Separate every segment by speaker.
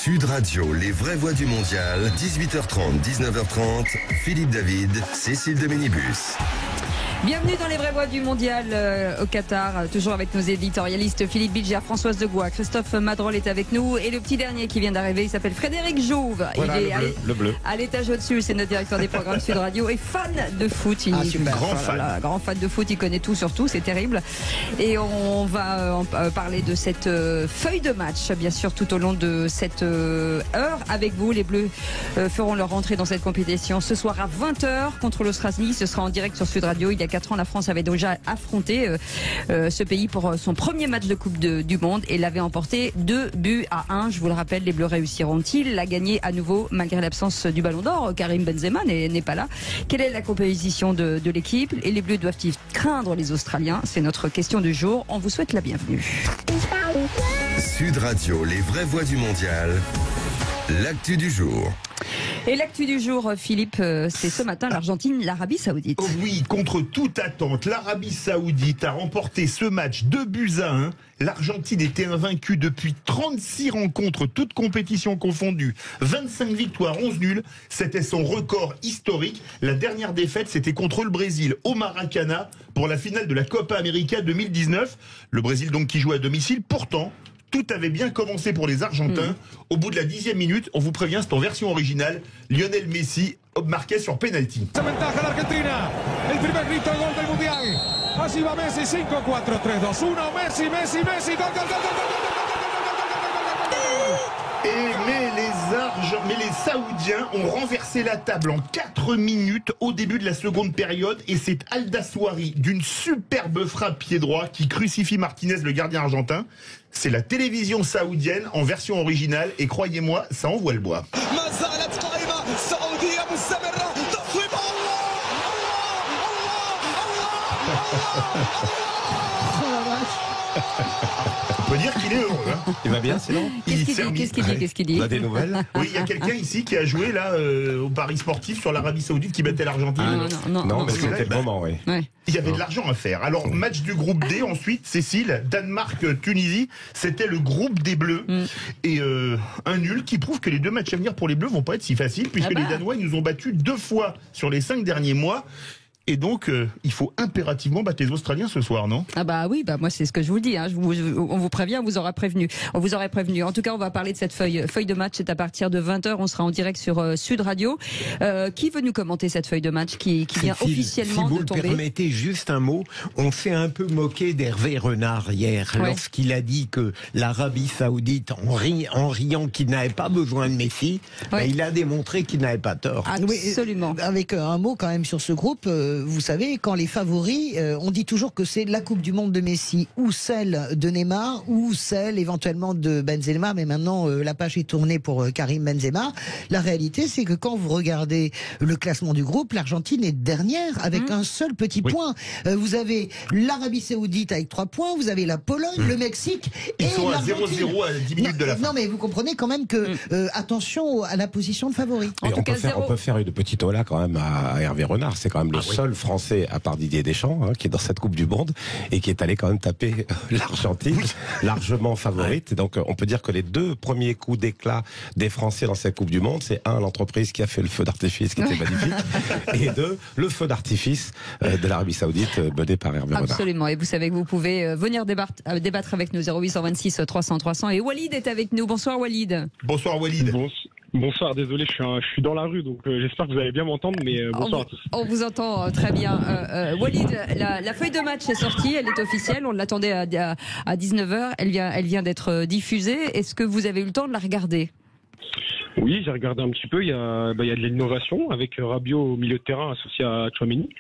Speaker 1: Sud Radio, les vraies voix du mondial, 18h30, 19h30, Philippe David, Cécile de Minibus.
Speaker 2: Bienvenue dans les vraies voix du mondial au Qatar, toujours avec nos éditorialistes Philippe Bilger, Françoise Degois, Christophe Madrol est avec nous et le petit dernier qui vient d'arriver, il s'appelle Frédéric Jouve.
Speaker 3: Voilà,
Speaker 2: il est
Speaker 3: le bleu.
Speaker 2: à l'étage au-dessus, c'est notre directeur des programmes Sud Radio et fan de foot. Grand fan de foot, il connaît tout sur tout, c'est terrible. Et on va parler de cette feuille de match, bien sûr, tout au long de cette heure avec vous. Les Bleus feront leur entrée dans cette compétition ce soir à 20h contre l'Australie. Ce sera en direct sur Sud Radio. Il y a 4 ans, la France avait déjà affronté ce pays pour son premier match de Coupe du Monde et l'avait emporté 2-1. Je vous le rappelle, les Bleus réussiront-ils la gagner à nouveau malgré l'absence du Ballon d'Or? Karim Benzema n'est pas là. Quelle est la composition de l'équipe? Et les Bleus doivent-ils craindre les Australiens? C'est notre question du jour. On vous souhaite la bienvenue.
Speaker 1: Sud Radio, les vraies voix du mondial, l'actu du jour.
Speaker 2: Et l'actu du jour, Philippe, c'est ce matin l'Argentine, l'Arabie Saoudite.
Speaker 3: Oh oui, contre toute attente, l'Arabie Saoudite a remporté ce match 2-1. L'Argentine était invaincue depuis 36 rencontres, toutes compétitions confondues. 25 victoires, 11 nuls. C'était son record historique. La dernière défaite, c'était contre le Brésil au Maracana pour la finale de la Copa América 2019. Le Brésil donc qui joue à domicile. Pourtant, tout avait bien commencé pour les Argentins. Au bout de la 10e minute, on vous prévient, c'est en version originale, Lionel Messi marquait sur penalty.
Speaker 4: Ventaja l'Argentina. El primer grito de gol del mundial. Así va Messi, 5-4, 3-2-1. Messi, Messi, Messi. Gol, gol, gol, gol,
Speaker 3: Mais les Saoudiens ont renversé la table en 4 minutes au début de la seconde période et c'est Aldassoiri d'une superbe frappe pied droit qui crucifie Martinez, le gardien argentin. C'est la télévision saoudienne en version originale et croyez-moi, ça envoie le bois. On peut dire qu'il est heureux. Hein.
Speaker 5: Il va bien sinon?
Speaker 2: Qu'est-ce qu'il dit?
Speaker 5: On a des nouvelles?
Speaker 3: Oui, il y a quelqu'un ici qui a joué là au Paris sportif sur l'Arabie Saoudite qui battait l'Argentine.
Speaker 5: Non, mais c'était le moment, oui.
Speaker 2: Ouais.
Speaker 3: Il y avait de l'argent à faire. Alors, match du groupe D, ensuite, Cécile, Danemark-Tunisie, c'était le groupe des Bleus. Et un nul qui prouve que les deux matchs à venir pour les Bleus vont pas être si faciles, puisque les Danois ils nous ont battus 2 fois sur les 5 derniers mois. Et donc, il faut impérativement battre les Australiens ce soir, non?
Speaker 2: Ah bah oui, moi c'est ce que je vous dis. Hein. On vous prévient, on vous aurait prévenu. En tout cas, on va parler de cette feuille de match. C'est à partir de 20h. On sera en direct sur Sud Radio. Qui veut nous commenter cette feuille de match qui vient officiellement de tomber?
Speaker 6: Si vous le permettez, juste un mot. On s'est un peu moqué d'Hervé Renard hier lorsqu'il a dit que l'Arabie Saoudite, en riant qu'il n'avait pas besoin de Messi, il a démontré qu'il n'avait pas tort.
Speaker 2: Absolument.
Speaker 7: Avec un mot quand même sur ce groupe. Vous savez, quand les favoris, on dit toujours que c'est la Coupe du Monde de Messi ou celle de Neymar ou celle éventuellement de Benzema, mais maintenant la page est tournée pour Karim Benzema. La réalité, c'est que quand vous regardez le classement du groupe, l'Argentine est dernière avec un seul petit point. Vous avez l'Arabie Saoudite avec 3 points, vous avez la Pologne, le Mexique et
Speaker 3: ils sont à
Speaker 7: l'Argentine.
Speaker 3: 0-0 à 10 minutes de la fin.
Speaker 7: Non, mais vous comprenez quand même que attention à la position de favori.
Speaker 5: On peut faire une petite ola quand même à Hervé Renard. C'est quand même le seul Français, à part Didier Deschamps, qui est dans cette Coupe du Monde et qui est allé quand même taper l'Argentine, largement favorite. Et donc, on peut dire que les 2 premiers coups d'éclat des Français dans cette Coupe du Monde, c'est 1, l'entreprise qui a fait le feu d'artifice, qui était magnifique, et 2, le feu d'artifice de l'Arabie Saoudite, mené par Hervé Renard.
Speaker 2: Absolument. Et vous savez que vous pouvez venir débattre avec nous, 0826 300 300. Et Walid est avec nous. Bonsoir Walid.
Speaker 3: Bonsoir Walid.
Speaker 8: Bonsoir, désolé, je suis dans la rue, donc j'espère que vous allez bien m'entendre, mais bonsoir à tous.
Speaker 2: On vous entend très bien. Walid, la feuille de match est sortie, elle est officielle, on l'attendait à 19h, elle vient d'être diffusée. Est-ce que vous avez eu le temps de la regarder?
Speaker 8: Oui, j'ai regardé un petit peu, il y a de l'innovation avec Rabiot au milieu de terrain associé à Tchouaméni.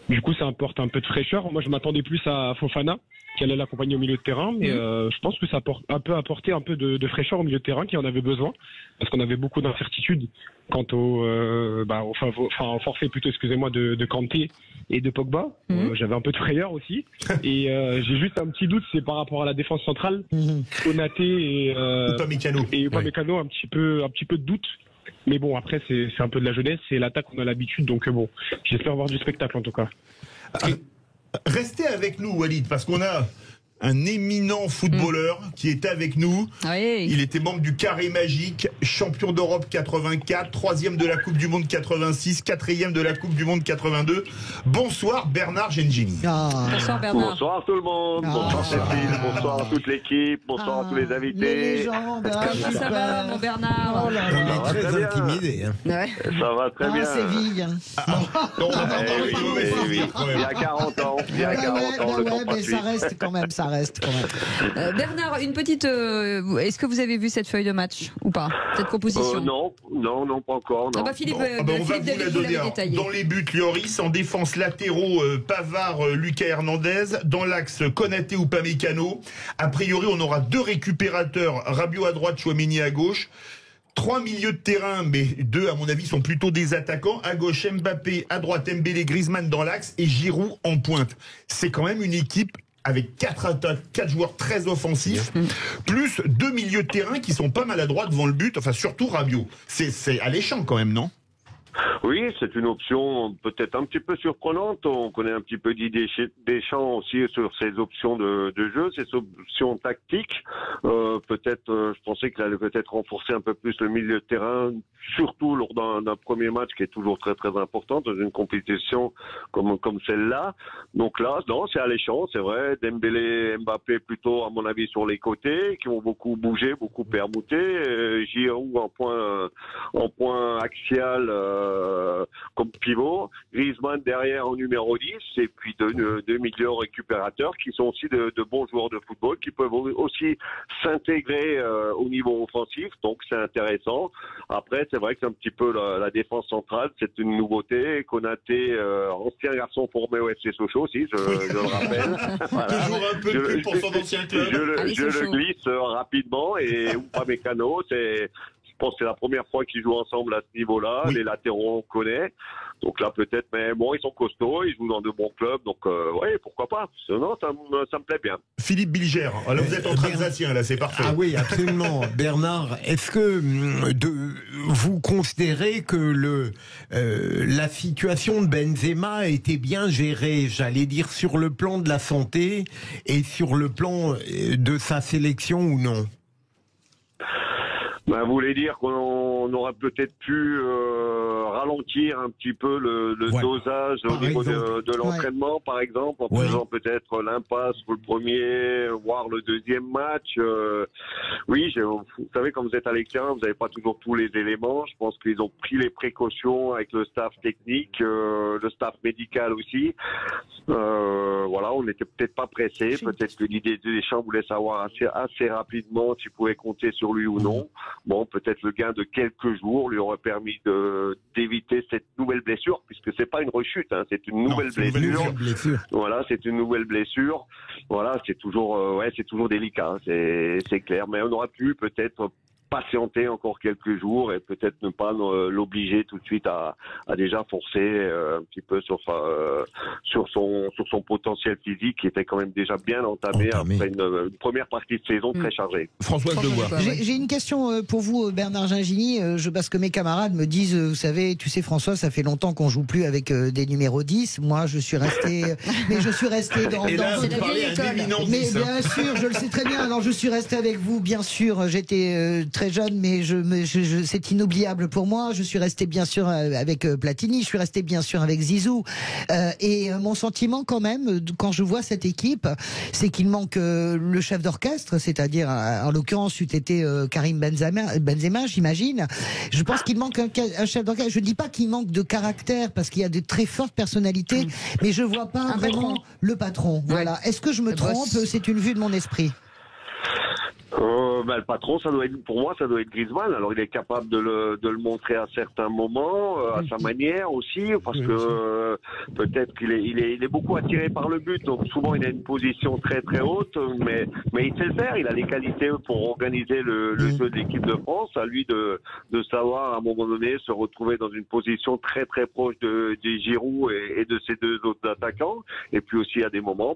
Speaker 8: Du coup, ça apporte un peu de fraîcheur. Moi, je m'attendais plus à Fofana, qui allait l'accompagner au milieu de terrain, mais je pense que ça peut apporter un peu de fraîcheur au milieu de terrain qui en avait besoin, parce qu'on avait beaucoup d'incertitudes quant au forfait plutôt, excusez-moi, de Kanté et de Pogba. J'avais un peu de frayeur aussi, et j'ai juste un petit doute, c'est par rapport à la défense centrale, Konaté et Upamecano, un petit peu de doute. Mais bon, après, c'est un peu de la jeunesse, c'est l'attaque, on a l'habitude, donc bon, j'espère voir du spectacle en tout cas.
Speaker 3: Restez avec nous, Walid, parce qu'on a un éminent footballeur qui est avec nous.
Speaker 2: Oui.
Speaker 3: Il était membre du Carré Magique, champion d'Europe 84, 3e de la Coupe du Monde 86, 4e de la Coupe du Monde 82. Bonsoir Bernard Gengini.
Speaker 2: Bonsoir Bernard.
Speaker 9: Bonsoir tout le monde, bonsoir Cécile, bonsoir à toute l'équipe, bonsoir à tous les invités.
Speaker 7: Les légendes,
Speaker 2: Comment ça va, mon Bernard?
Speaker 7: Oh là
Speaker 6: On
Speaker 7: là.
Speaker 6: est très intimidés. Hein.
Speaker 2: Ouais.
Speaker 9: Ça va très bien.
Speaker 7: Séville.
Speaker 3: Non, on va pas parler
Speaker 9: Oui,
Speaker 3: de
Speaker 9: oui,
Speaker 3: l'OSI,
Speaker 9: oui.
Speaker 3: quand même.
Speaker 9: Il y a 40 ans, le temps passe
Speaker 7: mais
Speaker 9: vite.
Speaker 7: ça reste quand même,
Speaker 2: Bernard, une petite. Est-ce que vous avez vu cette feuille de match ou pas? Cette composition?
Speaker 9: Non, pas encore. Non.
Speaker 2: Ah bah Philippe,
Speaker 3: On va
Speaker 2: Philippe
Speaker 3: vous
Speaker 2: David
Speaker 3: la
Speaker 2: vous
Speaker 3: donner.
Speaker 2: l'avait
Speaker 3: Alors,
Speaker 2: détaillé.
Speaker 3: dans les buts, Lloris. En défense, latéraux, Pavard, Lucas Hernandez. Dans l'axe, Konaté ou Pamecano. A priori, on aura 2 récupérateurs. Rabiot à droite, Chouameni à gauche. 3 milieux de terrain, mais 2, à mon avis, sont plutôt des attaquants. À gauche, Mbappé. À droite, Mbélé, Griezmann dans l'axe. Et Giroud en pointe. C'est quand même une équipe avec 4 joueurs très offensifs, plus 2 milieux de terrain qui sont pas maladroits devant le but, enfin surtout Rabiot. C'est alléchant quand même, non?
Speaker 9: Oui, c'est une option peut-être un petit peu surprenante. On connaît un petit peu d'idées Deschamps aussi sur ces options de jeu, ces options tactiques. Peut-être, je pensais qu'il allait peut-être renforcer un peu plus le milieu de terrain, surtout lors d'un premier match qui est toujours très très important dans une compétition comme celle-là. Donc là, non, c'est alléchant, c'est vrai. Dembélé, Mbappé plutôt à mon avis sur les côtés, qui vont beaucoup bouger, beaucoup permuter. Giroud en point axial. Comme pivot, Griezmann derrière en numéro 10 et puis deux milieux récupérateurs qui sont aussi de bons joueurs de football qui peuvent aussi s'intégrer au niveau offensif, donc c'est intéressant. Après c'est vrai que c'est un petit peu la défense centrale, c'est une nouveauté. Konaté, ancien garçon formé au FC Sochaux aussi, je le rappelle. Voilà.
Speaker 3: Toujours un peu plus pour son ancien club.
Speaker 9: Je le glisse rapidement et Upamecano, je pense que c'est la première fois qu'ils jouent ensemble à ce niveau-là. Oui. Les latéraux, on connaît. Donc là, peut-être, mais bon, ils sont costauds, ils jouent dans de bons clubs. Donc, oui, pourquoi pas. Non, ça me plaît bien.
Speaker 3: Philippe Bilger, là, vous êtes entre Alsaciens, là, c'est parfait.
Speaker 6: Ah oui, absolument. Bernard, est-ce que vous considérez que la situation de Benzema était bien gérée, j'allais dire, sur le plan de la santé et sur le plan de sa sélection ou non?
Speaker 9: Vous voulez dire qu'on aurait peut-être pu ralentir un petit peu le dosage au niveau de l'entraînement, par exemple, en faisant peut-être l'impasse pour le premier, voire le deuxième match. Oui, vous savez, quand vous êtes à l'extérieur, vous n'avez pas toujours tous les éléments. Je pense qu'ils ont pris les précautions avec le staff technique, le staff médical aussi. Voilà, on n'était peut-être pas pressé. Peut-être que l'idée de Deschamps voulait savoir assez rapidement s'il pouvait compter sur lui ou non. Bon, peut-être le gain de quelques jours lui aurait permis d'éviter cette nouvelle blessure, puisque c'est pas une rechute, hein, c'est une nouvelle blessure. Voilà, c'est une nouvelle blessure. Voilà, c'est toujours, c'est toujours délicat, c'est clair. Mais on aurait pu peut-être patienter encore quelques jours et peut-être ne pas l'obliger tout de suite à déjà forcer un petit peu sur son potentiel physique qui était quand même déjà bien entamé. Après une première partie de saison très chargée.
Speaker 3: Françoise Devoix.
Speaker 7: J'ai une question pour vous, Bernard Gengini, parce que mes camarades me disent, vous savez, tu sais François, ça fait longtemps qu'on joue plus avec des numéros 10. Moi, je suis resté, mais je suis resté dans
Speaker 3: votre école.
Speaker 7: Mais bien sûr, je le sais très bien. Alors, je suis resté avec vous, bien sûr. J'étais très jeune, mais c'est inoubliable pour moi. Je suis resté bien sûr avec Platini, je suis resté bien sûr avec Zizou. Et mon sentiment quand même, quand je vois cette équipe, c'est qu'il manque le chef d'orchestre, c'est-à-dire, en l'occurrence, c'eût été Karim Benzema, j'imagine. Je pense qu'il manque un chef d'orchestre. Je ne dis pas qu'il manque de caractère, parce qu'il y a de très fortes personnalités, mais je vois pas vraiment le patron. Voilà. Est-ce que je me trompe? C'est une vue de mon esprit.
Speaker 9: Le patron, pour moi, ça doit être Griezmann. Alors, il est capable de le montrer à certains moments, à sa manière aussi, parce que peut-être qu'il est beaucoup attiré par le but. Donc, souvent, il a une position très très haute, mais il sait le faire. Il a les qualités pour organiser le jeu de l'équipe de France. À lui de savoir à un moment donné se retrouver dans une position très très proche de Giroud et de ses deux autres attaquants. Et puis aussi à des moments,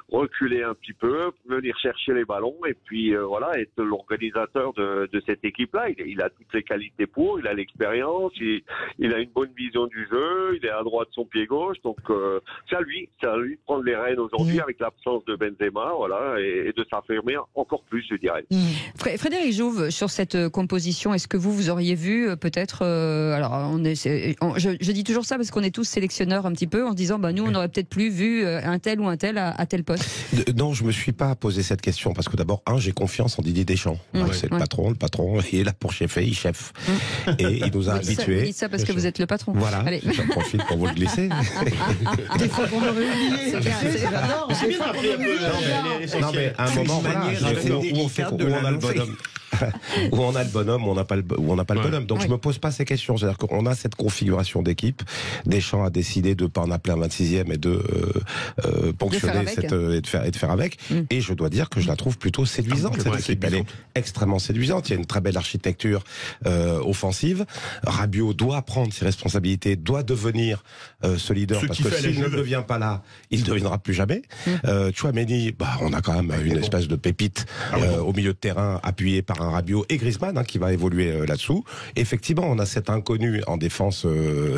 Speaker 9: reculer un petit peu, venir chercher les ballons et puis voilà, être l'organisateur de cette équipe-là. Il a toutes les qualités pour, il a l'expérience, il a une bonne vision du jeu, il est à droite de son pied gauche, donc c'est à lui de prendre les rênes aujourd'hui avec l'absence de Benzema, voilà, et de s'affirmer encore plus, je dirais.
Speaker 2: Frédéric Jouve, sur cette composition, est-ce que vous auriez vu peut-être, alors je dis toujours ça parce qu'on est tous sélectionneurs un petit peu en se disant, nous on aurait peut-être plus vu un tel ou un tel à tel poste.
Speaker 5: Non, je me suis pas posé cette question parce que d'abord, j'ai confiance en Didier Deschamps. C'est le patron, il est là pour cheffer, il chef. Et il nous a habitués.
Speaker 2: Vous dites ça parce que vous êtes le patron.
Speaker 5: Voilà, j'en profite pour vous le glisser.
Speaker 7: Des fois qu'on aurait oublié. J'adore.
Speaker 3: C'est bien de rappeler un peu.
Speaker 5: Non, mais à un moment, où on a le bonhomme. Où on a le bonhomme, où on n'a pas le bonhomme. Donc je me pose pas ces questions. C'est-à-dire qu'on a cette configuration d'équipe. Deschamps a décidé de pas en appeler un 26e et de ponctionner et de faire avec. Et je dois dire que je la trouve plutôt séduisante, cette équipe. Elle est extrêmement séduisante. Il y a une très belle architecture offensive. Rabiot doit prendre ses responsabilités, doit devenir ce leader, parce que s'il ne devient pas là, il ne deviendra plus jamais. Tchouaméni, on a quand même une espèce de pépite au milieu de terrain, appuyé par un Rabiot et Griezmann qui va évoluer là-dessous. Effectivement, on a cet inconnu en défense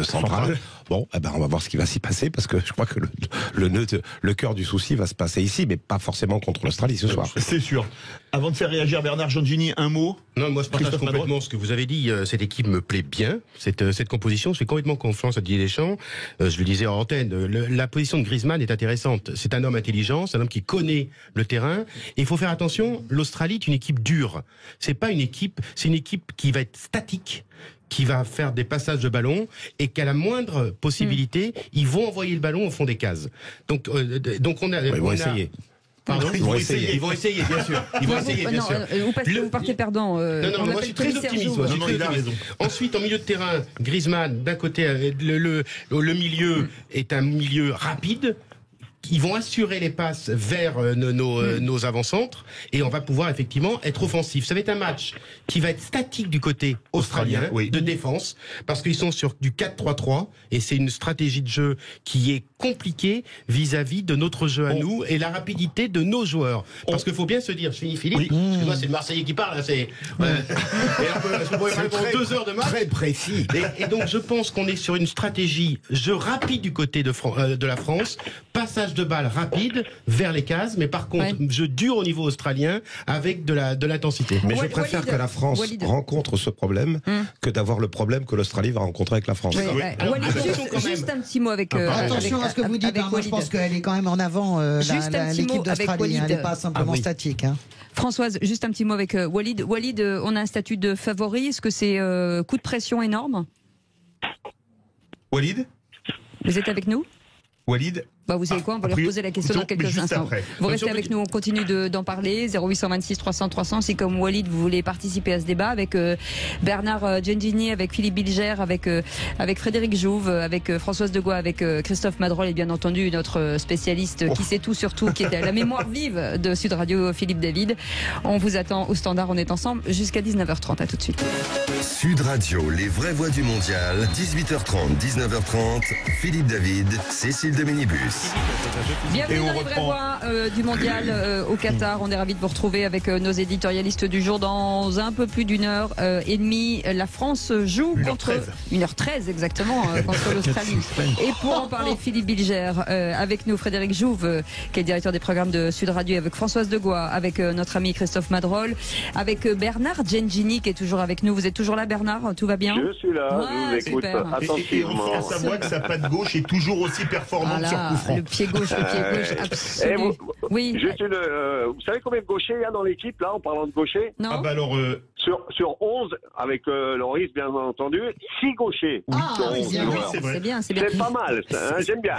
Speaker 5: centrale. Bon, on va voir ce qui va s'y passer, parce que je crois que le cœur du souci va se passer ici, mais pas forcément contre l'Australie ce soir.
Speaker 3: C'est sûr. Avant de faire réagir Bernard Giangini, un mot.
Speaker 10: Non, moi je partage complètement ce que vous avez dit. Cette équipe me plaît bien. Cette composition, je fais complètement confiance à Didier Deschamps. Je le disais en antenne, la position de Griezmann est intéressante. C'est un homme intelligent, c'est un homme qui connaît le terrain. Et il faut faire attention, l'Australie est une équipe dure. C'est pas une équipe, c'est une équipe qui va être statique, qui va faire des passages de ballon, et qu'à la moindre possibilité, ils vont envoyer le ballon au fond des cases. Donc on a...
Speaker 5: Ils vont essayer.
Speaker 10: Pardon, ils vont essayer, bien sûr. Ils vont essayer, bien sûr.
Speaker 2: Ou parce que vous partez perdant.
Speaker 10: Non, moi je suis très optimiste. Ensuite, en milieu de terrain, Griezmann, d'un côté, le milieu est un milieu rapide. Ils vont assurer les passes vers nos avant-centres, et on va pouvoir effectivement être offensif. Ça va être un match qui va être statique du côté australien, de défense, parce qu'ils sont sur du 4-3-3, et c'est une stratégie de jeu qui est compliquée vis-à-vis de notre jeu à nous et la rapidité de nos joueurs. Parce qu'il faut bien se dire, je finis Philippe, parce que moi c'est le Marseillais qui parle, là, c'est... on pourrait parler pendant 2 heures de match.
Speaker 6: Très précis.
Speaker 10: Et donc je pense qu'on est sur une stratégie jeu rapide du côté de la France, passage de balles rapide vers les cases, mais par contre jeu dur au niveau australien avec de l'intensité.
Speaker 5: Mais je préfère que la France rencontre ce problème que d'avoir le problème que l'Australie va rencontrer avec la France.
Speaker 2: Walid, juste un petit mot avec...
Speaker 7: attention à ce que vous dites, moi je pense qu'elle est quand même en avant, l'équipe d'Australie, elle n'est pas simplement statique.
Speaker 2: Françoise, juste un petit mot avec Walid. Walid, on a un statut de favori, est-ce que c'est coup de pression énorme?
Speaker 3: Walid,
Speaker 2: vous êtes avec nous?
Speaker 3: Walid,
Speaker 2: vous savez quoi, on va leur poser la question dans quelques instants. Vous restez avec nous, on continue d'en parler. 0826 300 300. Si comme Walid, vous voulez participer à ce débat avec Bernard Giangini, avec Philippe Bilger, avec Frédéric Jouve, avec Françoise Degois, avec Christophe Madrol et bien entendu notre spécialiste qui sait tout sur tout, qui est la mémoire vive de Sud Radio, Philippe David. On vous attend au standard, on est ensemble jusqu'à 19h30. À tout de suite.
Speaker 1: Sud Radio, les vraies voix du mondial, 18h30, 19h30, Philippe David, Cécile de Minibus.
Speaker 2: Bienvenue dans les vraies voix du mondial au Qatar. On est ravis de vous retrouver avec nos éditorialistes du jour. Dans un peu plus d'1h30, la France joue contre 1h13 exactement contre l'Australie. Et pour en parler, Philippe Bilger avec nous, Frédéric Jouve qui est directeur des programmes de Sud Radio, avec Françoise Degois, avec notre ami Christophe Madrol, avec Bernard Giangini qui est toujours avec nous. Vous êtes toujours là, Bernard? Tout va bien?
Speaker 9: Je suis là, je vous écoute attentivement.
Speaker 3: Et on sait à sa voix que sa patte gauche est toujours aussi performante sur coup franc.
Speaker 2: Le pied gauche, absolument.
Speaker 9: Oui. Vous savez combien de gauchers il y a dans l'équipe, là, en parlant de gauchers?
Speaker 2: Non.
Speaker 3: Alors,
Speaker 9: sur 11, avec Loris, bien entendu, 6 gauchers.
Speaker 2: C'est bien.
Speaker 9: C'est pas mal, j'aime bien.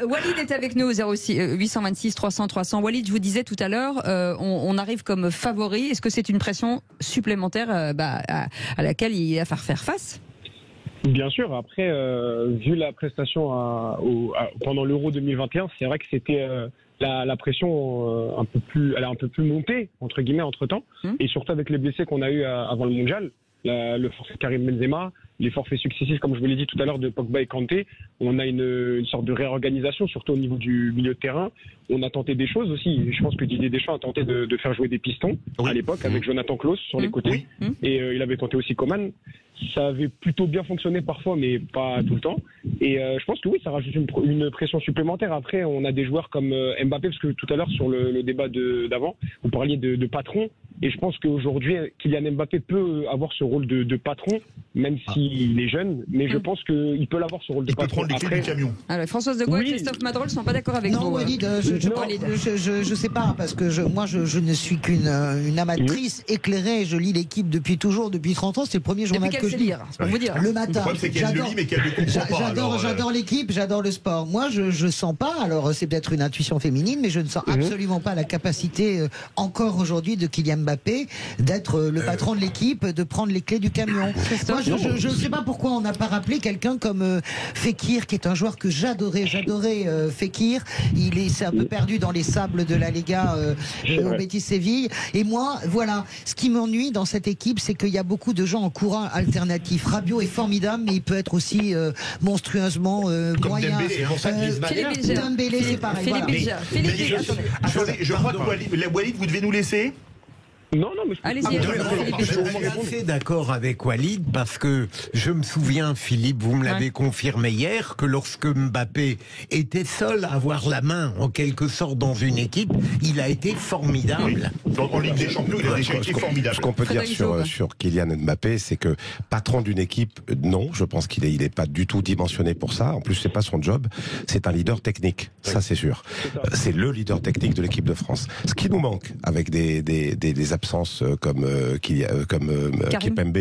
Speaker 2: Walid est avec nous, 0826 300 300. Walid, je vous disais tout à l'heure, on arrive comme favori. Est-ce que c'est une pression supplémentaire à laquelle il va faire face?
Speaker 8: Bien sûr. Après, vu la prestation pendant l'Euro 2021, c'est vrai que c'était la pression elle a un peu plus monté entre guillemets entre temps, et surtout avec les blessés qu'on a eu avant le mondial. le forfait de Karim Benzema, les forfaits successifs, comme je vous l'ai dit tout à l'heure, de Pogba et Kanté. On a une sorte de réorganisation, surtout au niveau du milieu de terrain. On a tenté des choses aussi. Je pense que Didier Deschamps a tenté de faire jouer des pistons à l'époque avec Jonathan Klaus sur les côtés. Et il avait tenté aussi Coman. Ça avait plutôt bien fonctionné parfois, mais pas tout le temps. Et je pense que oui, ça rajoute une pression supplémentaire. Après, on a des joueurs comme Mbappé, parce que tout à l'heure, sur le débat d'avant, vous parliez de patron. Et je pense qu'aujourd'hui, Kylian Mbappé peut avoir ce rôle de patron, même s'il est jeune. Mais je pense qu'il peut l'avoir ce rôle de patron.
Speaker 3: Il peut prendre les clés du camion.
Speaker 2: Alors, Françoise de Gaulle et Christophe Madrol ne sont pas d'accord avec vous.
Speaker 7: Non, Walid, je sais pas, parce que moi, je ne suis qu'une amatrice éclairée. Je lis l'équipe depuis 30 ans. C'est le premier journal que je lis.
Speaker 2: C'est pour vous dire.
Speaker 7: Le matin.
Speaker 3: Le problème, c'est qu'elle le lit, mais qu'elle ne comprend pas.
Speaker 7: J'adore l'équipe, j'adore le sport. Moi, je sens pas, alors c'est peut-être une intuition féminine, mais je ne sens absolument pas la capacité, encore aujourd'hui, de Kylian Mbappé d'être le patron de l'équipe, de prendre les clés du camion. Moi, je ne sais pas pourquoi on n'a pas rappelé quelqu'un comme Fekir, qui est un joueur que j'adorais Fekir. Il s'est un peu perdu dans les sables de la Liga au Betis Séville. Et moi, voilà, ce qui m'ennuie dans cette équipe, c'est qu'il y a beaucoup de gens en courant alternatif. Rabiot est formidable, mais il peut être aussi monstrueusement moyen. Dembélé, c'est pareil.
Speaker 3: Je crois que Walid, vous devez nous laisser.
Speaker 8: Non, mais
Speaker 2: allez-y.
Speaker 6: Je suis assez d'accord avec Walid parce que je me souviens, Philippe, vous me l'avez confirmé hier, que lorsque Mbappé était seul à avoir la main, en quelque sorte, dans une équipe, il a été formidable.
Speaker 3: En Ligue des Champions, il a déjà été formidable.
Speaker 5: Ce qu'on peut dire sur Kylian Mbappé, c'est que patron d'une équipe, non, je pense qu'il n'est pas du tout dimensionné pour ça. En plus, c'est pas son job. C'est un leader technique, ça c'est sûr. C'est le leader technique de l'équipe de France. Ce qui nous manque avec des absences comme Kipembe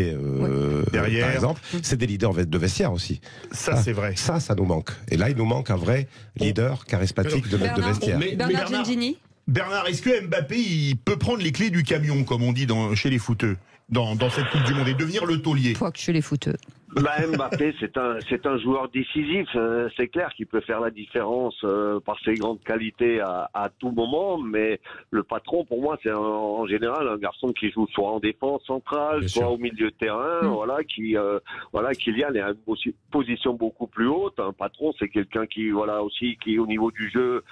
Speaker 3: derrière,
Speaker 5: par exemple, c'est des leaders de vestiaire aussi.
Speaker 3: Ça, c'est vrai.
Speaker 5: Ça nous manque. Et là, il nous manque un vrai leader charismatique de vestiaire.
Speaker 2: Bernard Gengini.
Speaker 3: Bernard, est-ce que Mbappé il peut prendre les clés du camion, comme on dit chez les footeux, dans cette Coupe du Monde, et devenir le taulier?
Speaker 2: Pas que chez les footeux.
Speaker 9: Mbappé, c'est un joueur décisif. C'est clair qu'il peut faire la différence par ses grandes qualités à tout moment. Mais le patron, pour moi, c'est en général un garçon qui joue soit en défense centrale, soit au milieu de terrain. Kylian est à une position beaucoup plus haute. Un patron, c'est quelqu'un qui au niveau du jeu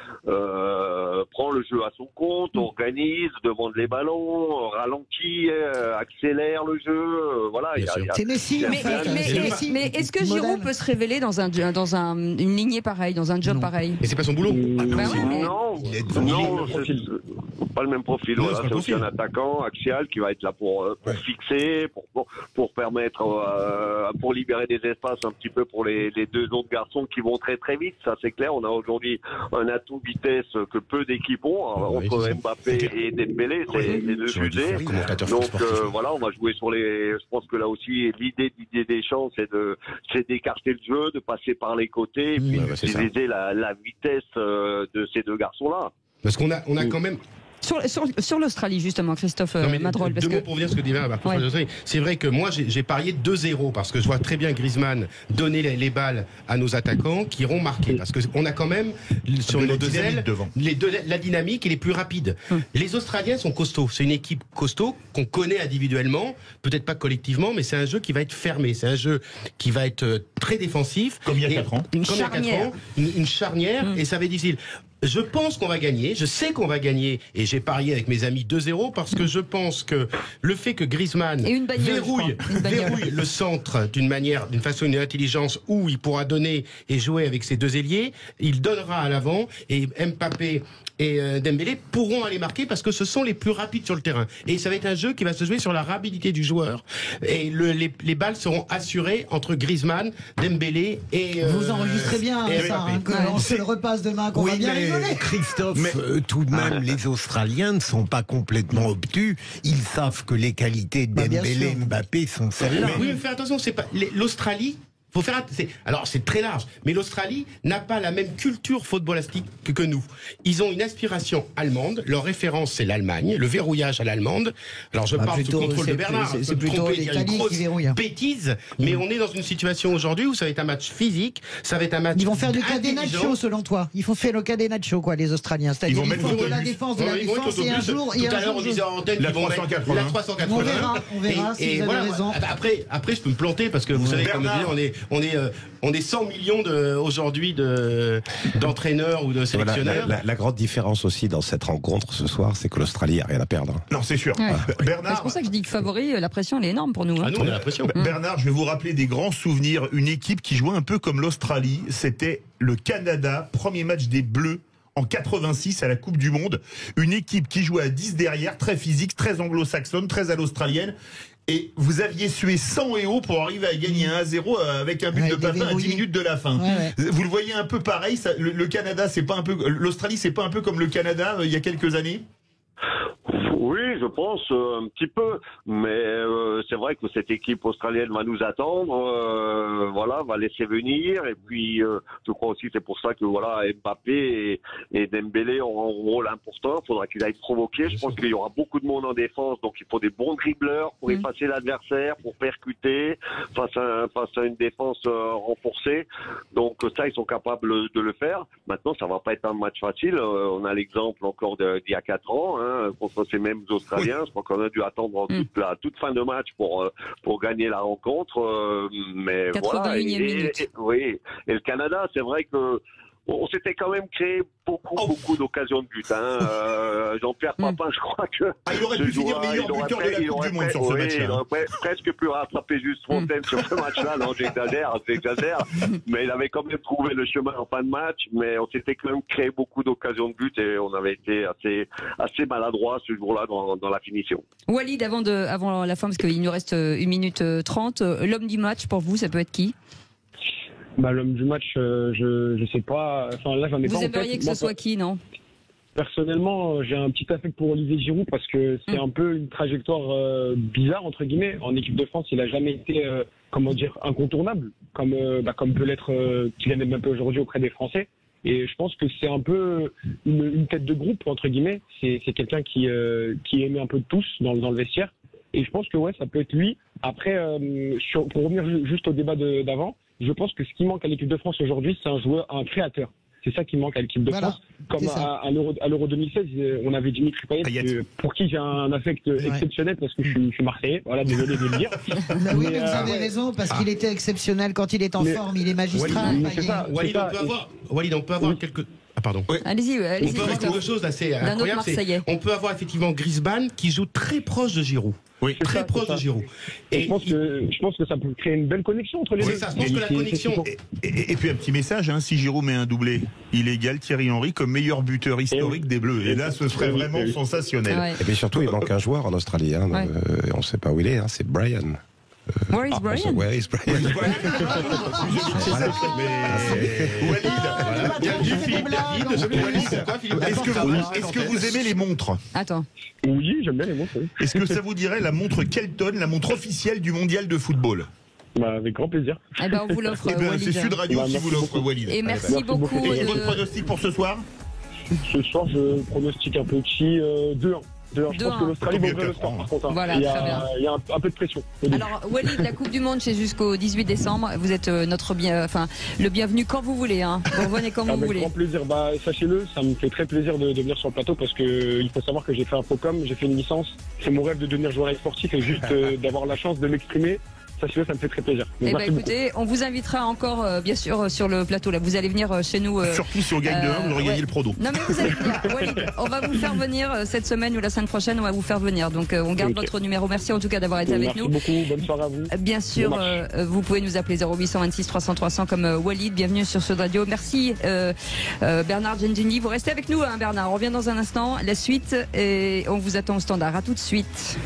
Speaker 9: prend le jeu à son compte, organise, demande les ballons, ralentit, accélère le jeu.
Speaker 7: C'est Messi.
Speaker 2: Mais est-ce que Giroud peut se révéler dans une lignée pareille, dans un job pareil?
Speaker 10: Et c'est pas son boulot.
Speaker 9: Non, c'est pas le même profil. C'est aussi un attaquant axial qui va être là pour fixer, pour permettre, pour libérer des espaces un petit peu pour les deux autres garçons qui vont très très vite. Ça c'est clair. On a aujourd'hui un atout vitesse que peu d'équipes ont entre Mbappé et Dembélé. C'est les deux fusées. Donc on va jouer sur les. Je pense que là aussi l'idée des champs, c'est d'écarter le jeu, de passer par les côtés, et puis d'utiliser la vitesse de ces deux garçons-là.
Speaker 10: Parce qu'on a quand même...
Speaker 2: Sur l'Australie, justement, Christophe Madrol.
Speaker 10: Deux mots pour dire ce que dit l'Australie. C'est vrai que moi, j'ai parié 2-0 parce que je vois très bien Griezmann donner les balles à nos attaquants qui iront marquer. Parce qu'on a quand même, sur nos deux ailes, la dynamique et les plus rapides. Les Australiens sont costauds. C'est une équipe costaud qu'on connaît individuellement, peut-être pas collectivement, mais c'est un jeu qui va être fermé. C'est un jeu qui va être très défensif.
Speaker 3: Comme il y a 4 ans.
Speaker 10: Une charnière, et ça va être difficile. Je pense qu'on va gagner, je sais qu'on va gagner, et j'ai parié avec mes amis 2-0 parce que je pense que le fait que Griezmann verrouille le centre d'une façon, une intelligence où il pourra donner et jouer avec ses deux ailiers, il donnera à l'avant, et Mbappé et Dembélé pourront aller marquer parce que ce sont les plus rapides sur le terrain. Et ça va être un jeu qui va se jouer sur la rapidité du joueur. Et les balles seront assurées entre Griezmann, Dembélé et...
Speaker 7: Vous enregistrez bien ça, on se le repasse demain, qu'on va bien rigoler.
Speaker 6: Christophe, tout de même, les Australiens ne sont pas complètement obtus. Ils savent que les qualités de Dembélé et Mbappé sont celles-là.
Speaker 10: Oui, mais fais attention, c'est pas l'Australie faut faire alors c'est très large, mais l'Australie n'a pas la même culture footballistique que nous. Ils ont une inspiration allemande, leur référence c'est l'Allemagne, le verrouillage à l'allemande. Alors je parle sous contrôle de Bernard,
Speaker 7: c'est plutôt l'Italie qui verrouille.
Speaker 10: Bêtise, mais on est dans une situation aujourd'hui où ça va être un match physique, ça va être un match.
Speaker 7: Ils vont faire du catenaccio selon toi. Il faut faire le catenaccio quoi, les Australiens. C'est-à-dire ils font de la défense, et un jour.
Speaker 10: Tout à l'heure on disait en antenne qu'ils vont mettre la 380.
Speaker 7: On verra si vous avez raison.
Speaker 10: Après je peux me planter parce que vous savez comme je dis, on est 100 millions aujourd'hui d'entraîneurs ou de sélectionneurs.
Speaker 5: Voilà, la grande différence aussi dans cette rencontre ce soir, c'est que l'Australie a rien à perdre.
Speaker 3: Non, c'est sûr.
Speaker 2: Ouais.
Speaker 3: Bernard,
Speaker 2: c'est pour ça que je dis que favori, la pression elle est énorme pour nous.
Speaker 10: Ah, nous on a la pression.
Speaker 3: Bernard, je vais vous rappeler des grands souvenirs. Une équipe qui jouait un peu comme l'Australie, c'était le Canada, premier match des Bleus en 86 à la Coupe du Monde. Une équipe qui jouait à 10 derrière, très physique, très anglo-saxonne, très à l'australienne. Et vous aviez sué sang et eau pour arriver à gagner 1-0 avec un but de Papin à 10 minutes de la fin. Ouais. Vous le voyez un peu pareil, ça, le Canada, c'est pas un peu, l'Australie, c'est pas un peu comme le Canada il y a quelques années?
Speaker 9: Oui, je pense un petit peu, mais c'est vrai que cette équipe australienne va nous attendre, voilà, va laisser venir, et puis je crois aussi que c'est pour ça que voilà Mbappé et Dembélé ont un rôle important. Il faudra qu'ils aillent provoquer. Je pense qu'il y aura beaucoup de monde en défense, donc il faut des bons dribbleurs pour effacer l'adversaire, pour percuter face à une défense renforcée. Donc ça, ils sont capables de le faire. Maintenant, ça va pas être un match facile. On a l'exemple encore d'il y a 4 ans, hein, contre ces mêmes Australiens. Je crois qu'on a dû attendre toute fin de match pour gagner la rencontre. Mais voilà. Et le Canada, c'est vrai que on s'était quand même créé beaucoup d'occasions de but. Jean-Pierre Papin, je crois que
Speaker 3: il aurait pu finir meilleur buteur de la Coupe du Monde sur ce match-là.
Speaker 9: Il aurait presque pu rattraper juste Fontaine sur ce match-là. Non, j'exagère. Mais il avait quand même trouvé le chemin en fin de match. Mais on s'était quand même créé beaucoup d'occasions de but et on avait été assez maladroit ce jour-là dans la finition.
Speaker 2: Walid, avant la fin, parce qu'il nous reste 1 minute 30, l'homme du match pour vous, ça peut être qui?
Speaker 8: L'homme du match, je sais pas. Enfin, là, j'en ai pas en tête.
Speaker 2: Vous aimeriez que ce soit qui, non?
Speaker 8: Personnellement, j'ai un petit affect pour Olivier Giroud parce que c'est un peu une trajectoire bizarre entre guillemets. En équipe de France, il a jamais été, incontournable, comme peut l'être Kylian Mbappé aujourd'hui auprès des Français. Et je pense que c'est un peu une tête de groupe entre guillemets. C'est quelqu'un qui aimait un peu de tous dans le vestiaire. Et je pense que ça peut être lui. Après, pour revenir juste au débat d'avant. Je pense que ce qui manque à l'équipe de France aujourd'hui, c'est un créateur. C'est ça qui manque à l'équipe de France. Comme à l'Euro 2016, on avait Dimitri Payet, pour qui j'ai un affect exceptionnel parce que je suis Marseillais. Voilà, désolé de le dire.
Speaker 7: Oui, mais vous avez raison, parce qu'il était exceptionnel quand il est en forme, il est magistral.
Speaker 10: Walid, on peut avoir quelques... Ah pardon.
Speaker 2: Allez-y.
Speaker 10: On peut avoir quelque chose d'assez incroyable. On peut avoir effectivement Griezmann qui joue très proche de Giroud. Oui, très proche de Giroud.
Speaker 8: Et je pense que ça peut créer une belle connexion entre les deux.
Speaker 10: C'est ça, je pense que la connexion...
Speaker 3: Et puis un petit message, si Giroud met un doublé, il égale Thierry Henry comme meilleur buteur historique des Bleus. Et là, ce serait vraiment sensationnel.
Speaker 5: Ouais. Et puis surtout, il manque un joueur en Australie. On ne sait pas où il est, c'est Brian.
Speaker 2: Where is Brian?
Speaker 5: Where is Brian?
Speaker 3: Est-ce que vous aimez les montres?
Speaker 2: Attends.
Speaker 8: Oui, j'aime bien les montres.
Speaker 3: Est-ce que ça vous dirait la montre Kelton, la montre officielle du mondial de football?
Speaker 8: Avec grand plaisir.
Speaker 2: On vous l'offre, Walid.
Speaker 3: C'est Sud Radio qui vous l'offre, Walid.
Speaker 2: Et merci beaucoup.
Speaker 3: Et votre pronostic pour ce soir?
Speaker 8: Ce soir, je pronostique un petit 2-1. Je pense que l'Australie va ouvrir le score par contre.
Speaker 2: Voilà, très bien.
Speaker 8: Il y a un peu de pression.
Speaker 2: Alors Walid, la Coupe du Monde c'est jusqu'au 18 décembre. Vous êtes le bienvenu quand vous voulez. Vous revenez quand vous voulez.
Speaker 8: Avec grand plaisir. Sachez-le, ça me fait très plaisir de venir sur le plateau parce que il faut savoir que j'ai fait un Procom, j'ai fait une licence. C'est mon rêve de devenir joueur sportif et juste d'avoir la chance de m'exprimer. Ça me fait très plaisir.
Speaker 2: Écoutez, on vous invitera encore, bien sûr, sur le plateau. Là, vous allez venir chez nous.
Speaker 3: Surtout si on gagne 2-1, vous aurez gagné le Prodo.
Speaker 2: Non, mais vous allez venir. Walid, on va vous faire venir cette semaine ou la semaine prochaine. On va vous faire venir. Donc, on garde votre numéro. Merci en tout cas d'avoir été avec nous.
Speaker 8: Merci beaucoup. Bonne soirée à vous.
Speaker 2: Bien sûr, vous pouvez nous appeler 0826 300 300 comme Walid. Bienvenue sur Sud Radio. Merci Bernard Gengini. Vous restez avec nous, Bernard. On revient dans un instant. La suite et on vous attend au standard. À tout de suite.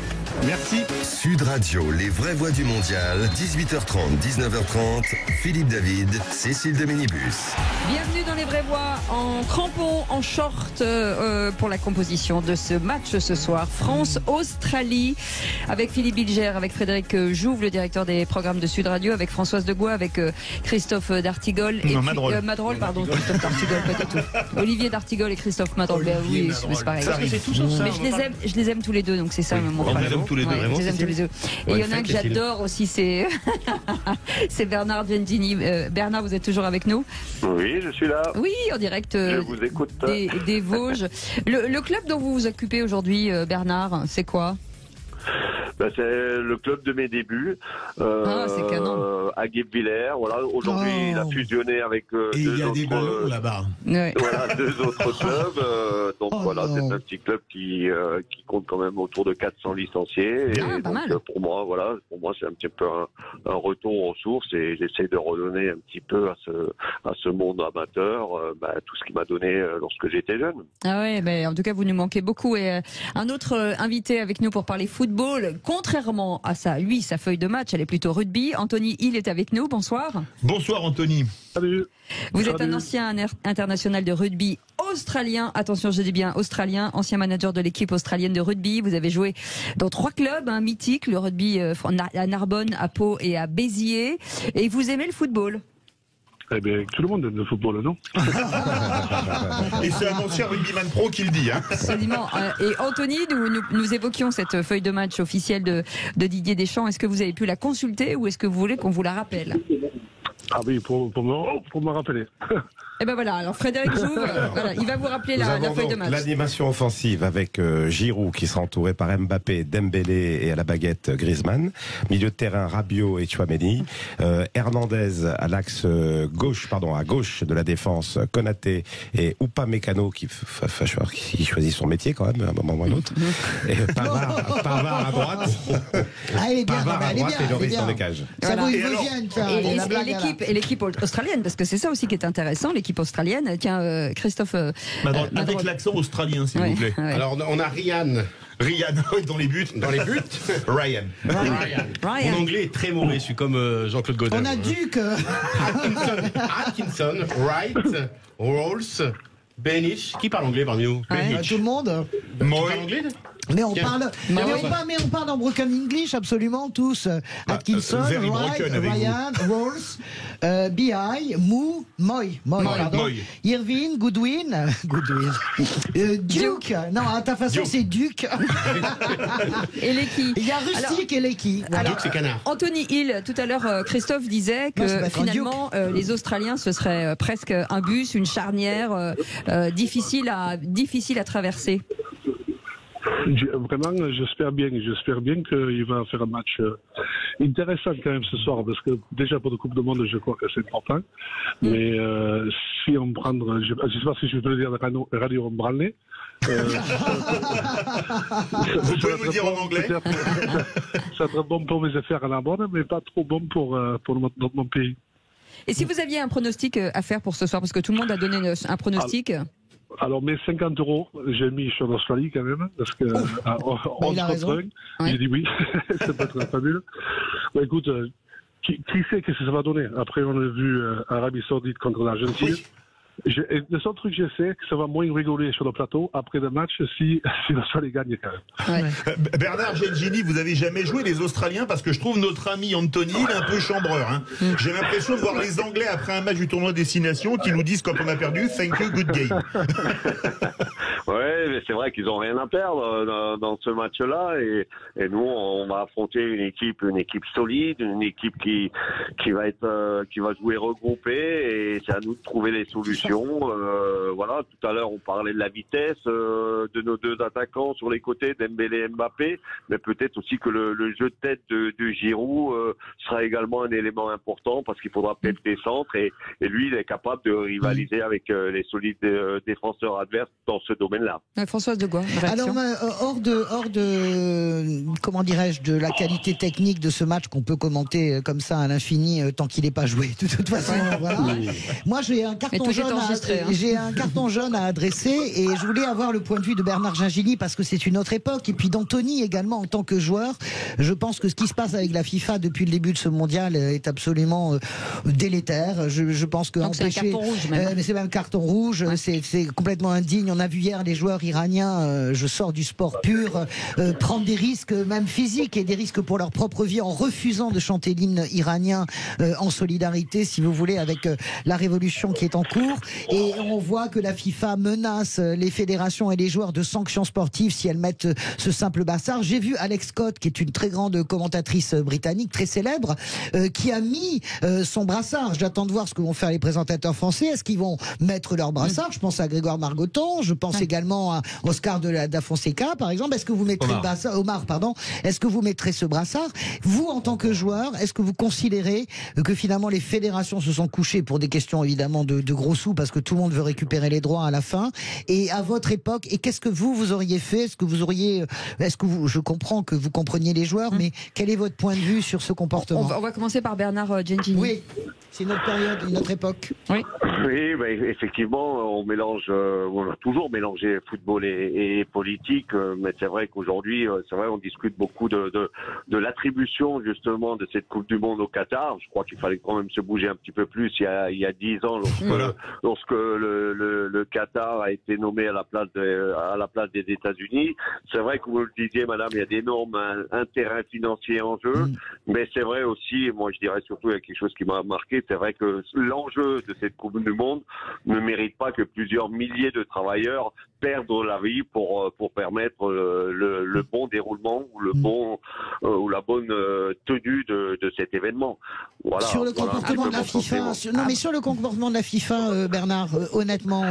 Speaker 3: Merci.
Speaker 1: Sud Radio, les vraies voix du mondial, 18h30, 19h30, Philippe David, Cécile de Ménibus.
Speaker 2: Bienvenue dans les vraies voix en crampons, en short pour la composition de ce match ce soir. France-Australie avec Philippe Bilger, avec Frédéric Jouve, le directeur des programmes de Sud Radio, avec Françoise Degois, avec Christophe Dartigol. Madrol, pardon, Christophe Dartigol, pas du tout. Olivier Dartigol et Christophe Madrol. Oui, c'est pareil. Mais je les aime tous les deux, donc c'est ça mon problème.
Speaker 3: Tous les deux, vraiment.
Speaker 2: Je les aime tous les deux. Et il y en a un que j'adore aussi, c'est Bernard Gentini. Bernard, vous êtes toujours avec nous?
Speaker 9: Oui, je suis là.
Speaker 2: Oui, en direct
Speaker 9: je vous écoute.
Speaker 2: Des Vosges. Le club dont vous vous occupez aujourd'hui, Bernard, c'est quoi?
Speaker 9: C'est le club de mes débuts
Speaker 2: c'est canon.
Speaker 9: À Guebwiller. Voilà, aujourd'hui il a fusionné avec
Speaker 6: et il y a des ballons là-bas.
Speaker 9: Voilà, 2 autres clubs. Donc voilà, c'est un petit club qui compte quand même autour de 400 licenciés. Et
Speaker 2: pas mal.
Speaker 9: Pour moi, c'est un petit peu un retour aux sources et j'essaie de redonner un petit peu à ce monde amateur tout ce qui m'a donné lorsque j'étais jeune.
Speaker 2: Ah ouais, en tout cas vous nous manquez beaucoup. Et un autre invité avec nous pour parler football. Contrairement à ça, lui, sa feuille de match, elle est plutôt rugby. Anthony Hill est avec nous. Bonsoir.
Speaker 3: Bonsoir, Anthony.
Speaker 11: Salut.
Speaker 2: Vous êtes un ancien international de rugby australien. Attention, je dis bien australien. Ancien manager de l'équipe australienne de rugby. Vous avez joué dans 3 clubs mythiques. Le rugby à Narbonne, à Pau et à Béziers. Et vous aimez le football?
Speaker 11: Eh bien, tout le monde aime le football, non?
Speaker 3: Et c'est un ancien rugbyman pro qui le dit.
Speaker 2: Absolument. Et Anthony, nous évoquions cette feuille de match officielle de Didier Deschamps. Est-ce que vous avez pu la consulter ou est-ce que vous voulez qu'on vous la rappelle?
Speaker 11: Ah oui, pour me rappeler.
Speaker 2: Et ben voilà, alors Frédéric Jouve, il va vous rappeler la feuille de match.
Speaker 5: L'animation offensive avec Giroud qui sera entouré par Mbappé, Dembélé et à la baguette Griezmann. Milieu de terrain Rabiot et Tchouaméni. Hernandez à l'axe gauche, à gauche de la défense, Konaté et Upamecano qui choisit son métier quand même à un moment ou à un autre. Et Pavard à droite.
Speaker 7: Ah, elle est bien,
Speaker 5: Pavard à droite et Lloris dans les cages.
Speaker 7: Ça vaut une vosgienne, ça.
Speaker 2: Et l'équipe australienne, parce que c'est ça aussi qui est intéressant, l'équipe australienne. Tiens, Christophe.
Speaker 3: Avec l'accent australien, s'il vous plaît.
Speaker 10: Ouais. Alors, on a Ryan,
Speaker 3: dans les buts. Ryan.
Speaker 10: Mon anglais est très mauvais, je suis comme Jean-Claude Godin.
Speaker 7: On a Duke.
Speaker 10: Atkinson, Wright, Rolls, Benish. Qui parle anglais parmi nous?
Speaker 7: Tout le monde.
Speaker 10: Moi. Tu parles anglais?
Speaker 7: Mais on parle en broken English absolument tous. Atkinson, Wright, Ryan, Rolls, B.I., Moy, Irvine, Goodwin, Duke. Non, à ta façon c'est Duke.
Speaker 2: Et Lecky.
Speaker 7: Il y a Rustic et Lecky.
Speaker 10: Duke c'est canard.
Speaker 2: Anthony Hill, tout à l'heure Christophe disait que finalement les Australiens ce serait presque un bus, une charnière difficile à traverser.
Speaker 11: Vraiment, j'espère bien qu'il va faire un match intéressant quand même ce soir, parce que déjà pour la Coupe du Monde, je crois que c'est important. Mais si on prend, je ne sais pas si je peux le dire de Radio Branley.
Speaker 3: Vous pouvez nous le dire en anglais?
Speaker 11: Ça serait bon pour mes affaires à la bonne, mais pas trop bon pour mon pays.
Speaker 2: Et si vous aviez un pronostic à faire pour ce soir, parce que tout le monde a donné un pronostic.
Speaker 11: Alors, mes 50 €, j'ai mis sur l'Australie quand même, parce que j'ai dit oui, c'est pas très fabuleux. Bah, écoute, qui sait qu'est-ce que ça va donner? Après, on a vu Arabie Saoudite contre l'Argentine. Oui. Le seul truc que je sais, que ça va moins rigoler sur le plateau après le match si l'Australie gagne quand même.
Speaker 3: Ouais. Bernard Gengini, vous avez jamais joué les Australiens, parce que je trouve notre ami Anthony il est un peu chambreur. J'ai l'impression de voir les Anglais après un match du tournoi Destination qui nous disent quand on a perdu thank you, good game.
Speaker 9: Ouais, mais c'est vrai qu'ils ont rien à perdre dans ce match-là et nous on va affronter une équipe solide, une équipe qui va jouer regroupée et c'est à nous de trouver les solutions. Voilà, tout à l'heure on parlait de la vitesse de nos deux attaquants sur les côtés, Dembélé et Mbappé, mais peut-être aussi que le jeu de tête de Giroud sera également un élément important parce qu'il faudra peut-être des centres et lui il est capable de rivaliser avec les solides défenseurs adverses dans ce domaine-là.
Speaker 2: Françoise de Gois.
Speaker 7: Alors, hors de comment dirais-je, de la qualité technique de ce match qu'on peut commenter comme ça à l'infini tant qu'il n'est pas joué. De toute façon, voilà. Moi, j'ai un carton jaune à adresser et je voulais avoir le point de vue de Bernard Gingili parce que c'est une autre époque et puis d'Anthony également en tant que joueur. Je pense que ce qui se passe avec la FIFA depuis le début de ce mondial est absolument délétère. Je pense que
Speaker 2: c'est un carton rouge même.
Speaker 7: mais c'est même carton rouge. Ouais. C'est complètement indigne. On a vu hier les joueurs iraniens. Je sors du sport pur, prendre des risques même physiques et des risques pour leur propre vie en refusant de chanter l'hymne iranien en solidarité, si vous voulez, avec la révolution qui est en cours. Et on voit que la FIFA menace les fédérations et les joueurs de sanctions sportives si elles mettent ce simple bastard. J'ai vu Alex Scott, qui est une très grande commentatrice britannique, très célèbre, qui a mis son brassard. J'attends de voir ce que vont faire les présentateurs français. Est-ce qu'ils vont mettre leur brassard? Je pense à Grégoire Margoton, je pense également à Oscar de la Fonseca, par exemple. Est-ce que vous mettrez Omar, pardon. Est-ce que vous mettrez ce brassard? Vous, en tant que joueur, est-ce que vous considérez que finalement les fédérations se sont couchées pour des questions évidemment de gros sous, parce que tout le monde veut récupérer les droits à la fin, et à votre époque, et qu'est-ce que vous auriez fait? Je comprends que vous compreniez les joueurs, mais quel est votre point de vue sur ce comportement?
Speaker 2: On va commencer par Bernard Gingili.
Speaker 7: Oui, c'est une autre période, une autre époque.
Speaker 2: Oui.
Speaker 9: Oui, effectivement, on a toujours mélangé football et politique, mais c'est vrai qu'aujourd'hui, on discute beaucoup de l'attribution justement de cette Coupe du Monde au Qatar. Je crois qu'il fallait quand même se bouger un petit peu plus il y a 10 ans lorsque le Qatar a été nommé à la place des États-Unis. C'est vrai que vous le disiez, madame, il y a d'énormes intérêts financiers en jeu, mais c'est vrai aussi, moi je dirais surtout il y a quelque chose qui m'a marqué, c'est vrai que l'enjeu de cette Coupe du Monde ne mérite pas que plusieurs milliers de travailleurs perdent la vie pour permettre le bon déroulement ou la bonne tenue de cet événement. Voilà,
Speaker 7: sur le comportement de la FIFA, sur le comportement de la FIFA, Bernard, honnêtement,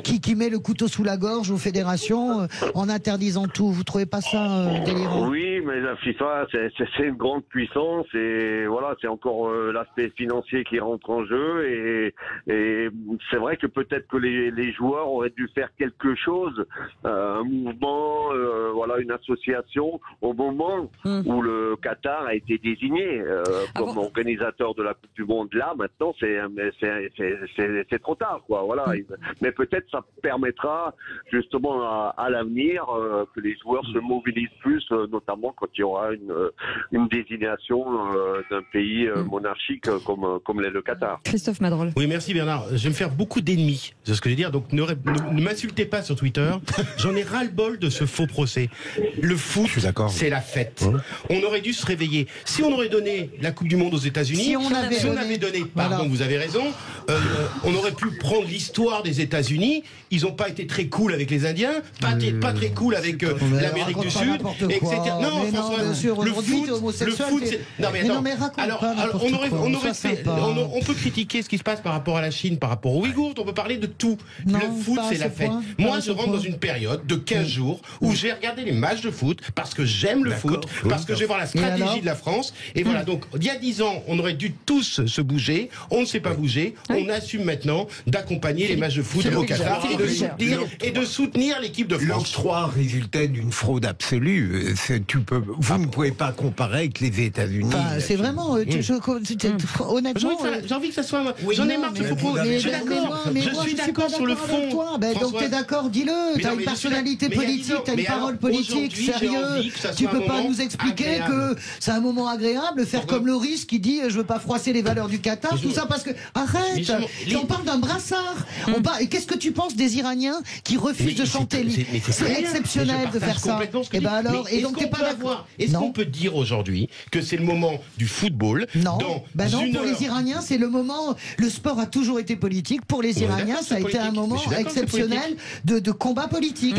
Speaker 7: qui met le couteau sous la gorge aux fédérations en interdisant tout, vous trouvez pas ça délirant?
Speaker 9: Oui, mais la FIFA, c'est une grande puissance et voilà, c'est encore l'aspect financier qui rentre en jeu et c'est vrai que peut-être que les joueurs auraient dû faire quelque chose, un mouvement, une association au moment où le Qatar a été désigné comme organisateur de la Coupe du Monde. Là, maintenant, c'est trop tard, quoi. Voilà. Mais peut-être ça permettra justement à l'avenir que les joueurs se mobilisent plus, notamment quand il y aura une désignation d'un pays monarchique comme l'est le Qatar.
Speaker 2: Christophe Madrol.
Speaker 10: Oui, merci Bernard. Je vais me faire beaucoup d'ennemis, c'est ce que je veux dire. Donc ne m'insultez pas sur Twitter. J'en ai ras-le-bol de ce faux procès. Le foot, c'est la fête. On aurait dû se réveiller. Si on aurait donné la Coupe du Monde aux États-Unis, si on avait donné, pardon, vous avez raison, on aurait pu prendre l'histoire des États-Unis. Ils n'ont pas été très cool avec les Indiens, pas très cool avec l'Amérique du Sud, etc. Non, François, le foot, c'est... Non mais alors, on peut critiquer ce qui se passe par rapport à la Chine, par rapport aux Ouïghours, on peut parler de tout. Le foot, c'est la fête. Moi, je rentre dans une période de 15 jours où j'ai regardé les matchs de foot parce que j'aime le foot, parce que je vais voir la stratégie de la France. Et voilà, donc, il y a 10 ans, on aurait dû tous se bouger. On ne s'est pas bougé. On assume maintenant d'accompagner les matchs de foot au Qatar et de soutenir l'équipe de France.
Speaker 6: L'octroi résultait d'une fraude absolue. Vous ne pouvez pas comparer avec les États-Unis.
Speaker 7: C'est vraiment... honnêtement...
Speaker 10: J'ai envie que ça soit... J'en ai marre de ce propos. Je suis d'accord. Je suis d'accord sur le fond.
Speaker 7: Donc t'es d'accord, dis-le. T'as une personnalité politique, t'as une parole politique, sérieux. Tu peux pas nous expliquer que c'est un moment agréable, faire comme Loris qui dit je veux pas froisser les valeurs du Qatar, tout ça parce que... Arrête. On parle d'un brassard. Et qu'est-ce que tu penses des Iraniens qui refusent de chanter? C'est exceptionnel de faire ça. Et ben alors, et donc t'es pas d'accord?
Speaker 10: Est-ce qu'on peut dire aujourd'hui que c'est le moment du football?
Speaker 7: Non. Pour les Iraniens, c'est le moment. Le sport a toujours été politique. Pour les Iraniens, ça a été un moment exceptionnel de combat politique.